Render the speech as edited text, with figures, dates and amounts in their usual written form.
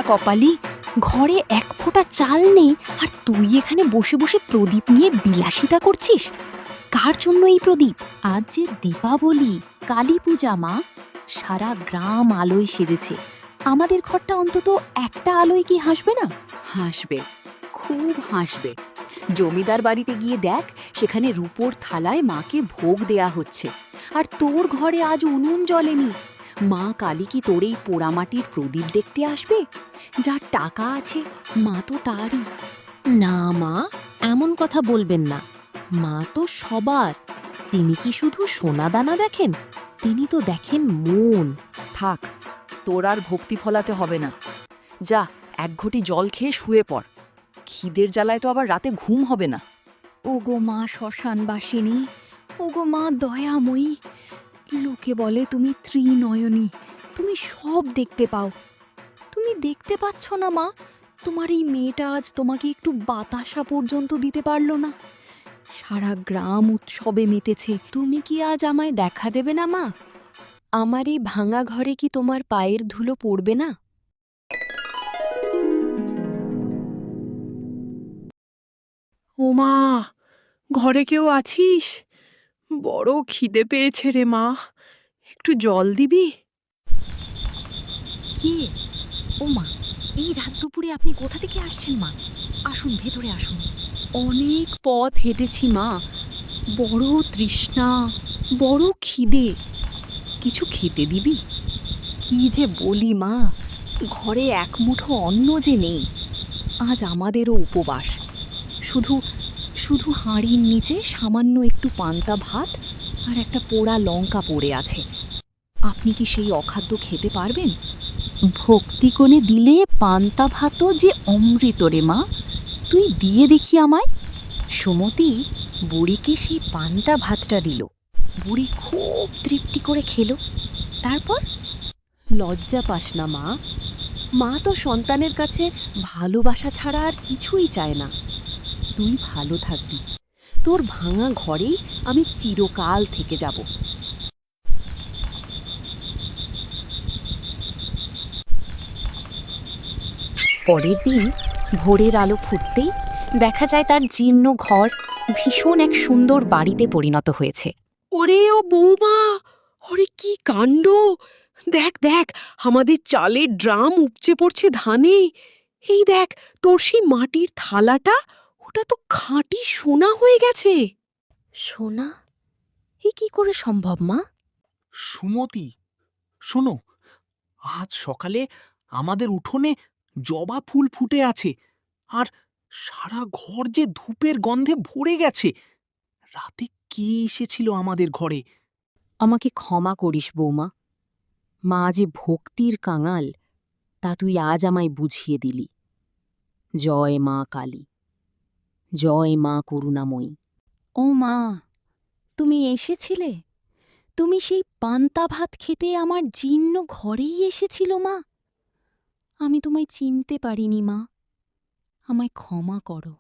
কপালি, ঘরে এক ফোঁটা চাল নেই আর তুই এখানে বসে বসে প্রদীপ নিয়ে বিলাসিতা করছিস। কার জন্য এই প্রদীপ? আজ যে দীপাবলি, কালী পূজা মা, সারা গ্রাম আলোয় সেজেছে। আমাদের ঘরটা অন্তত একটা আলোয় কি হাসবে না? হাসবে, খুব হাসবে। জমিদার বাড়িতে গিয়ে দেখ, সেখানে রূপোর থালায় মাকে ভোগ দেয়া হচ্ছে, আর তোর ঘরে আজ উনুন জ্বলেনি। মা কালী কি তোর এই পোড়ামাটির প্রদীপ দেখতে আসবে? যার টাকা আছে মা তো তারই। না মা, এমন কথা বলবেন না। মা তো সবার। তিনি কি শুধু সোনা দানা দেখেন? তিনি তো দেখেন মন। থাক, তোর আর ভক্তি ফলাতে হবে না। যা, এক ঘটি জল খেয়ে শুয়ে পড়। খিদের জ্বালায় তো আবার রাতে ঘুম হবে না। ওগো মা শ্মশানবাসিনী, ওগো মা দয়াময়ী, লোকে বলে তুমি ত্রিনয়নী, তুমি সব দেখতে পাও। তুমি দেখতে পাচ্ছ না মা, তোমার এই মেয়েটা আজ তোমাকে একটু বাতাসা পর্যন্ত দিতে পারলো না। সারা গ্রাম উৎসবে মেতেছে, তুমি কি আজ আমায় দেখা দেবে না মা? আমার এই ভাঙা ঘরে কি তোমার পায়ের ধুলো পড়বে না? ওমা, ঘরে কেউ আছিস? বড় খিদে পেয়েছে রে মা, একটু জল দিবি? কে? ও মা, এই রাত দুপুরে আপনি কোথা থেকে আসছেন মা? আসুন, ভেতরে আসুন। অনেক পথ হেঁটেছি মা, বড় তৃষ্ণা, বড় খিদে। কিছু খেতে দিবি? কি যে বলি মা, ঘরে এক মুঠো অন্ন যে নেই। আজ আমাদেরও উপবাস। শুধু শুধু হাঁড়ির নিচে সামান্য একটু পান্তা ভাত আর একটা পোড়া লঙ্কা পড়ে আছে। আপনি কি সেই অখাদ্য খেতে পারবেন? ভক্তি কোণে দিলে পান্তা ভাতও যে অমৃত রে মা। তুই দিয়ে দেখি আমায়। সুমতি বুড়িকে সেই পান্তা ভাতটা দিল। বুড়ি খুব তৃপ্তি করে খেলো। তারপর লজ্জা পাস না মা। মা তো সন্তানের কাছে ভালোবাসা ছাড়া আর কিছুই চায় না। তুই ভালো থাকবি। তোর ভাঙা ঘরেই আমি চিরকাল থেকে যাব। পরের দিন ভোরের আলো ফুটতেই দেখা যায় তার জীর্ণ ঘর ভীষণ এক সুন্দর বাড়িতে পরিণত হয়েছে। ওরে ও বৌমা, ওরে কি কাণ্ড! দেখ দেখ, আমাদের চালের ড্রাম উপচে পড়ছে ধানে। এই দেখ, তোর সেই মাটির থালাটা, ওটা তো খাঁটি সোনা হয়ে গেছে। সোনা? এ কি করে সম্ভব মা? সুমতি, শোনো, আজ সকালে আমাদের উঠোনে জবা ফুল ফুটে আছে, আর সারা ঘর যে ধূপের গন্ধে ভরে গেছে। রাতে কে এসেছিল আমাদের ঘরে? আমাকে ক্ষমা করিস বৌমা। মা যে ভক্তির কাঙাল, তা তুই আজ আমায় বুঝিয়ে দিলি। জয় মা কালী, জয় মা করুণাময়ী। ও মা, তুমি এসেছিলে? তুমি সেই পান্তা ভাত খেতে আমার জীর্ণ ঘরেই এসেছিল মা? আমি তোমায় চিনতে পারিনি মা, আমায় ক্ষমা করো।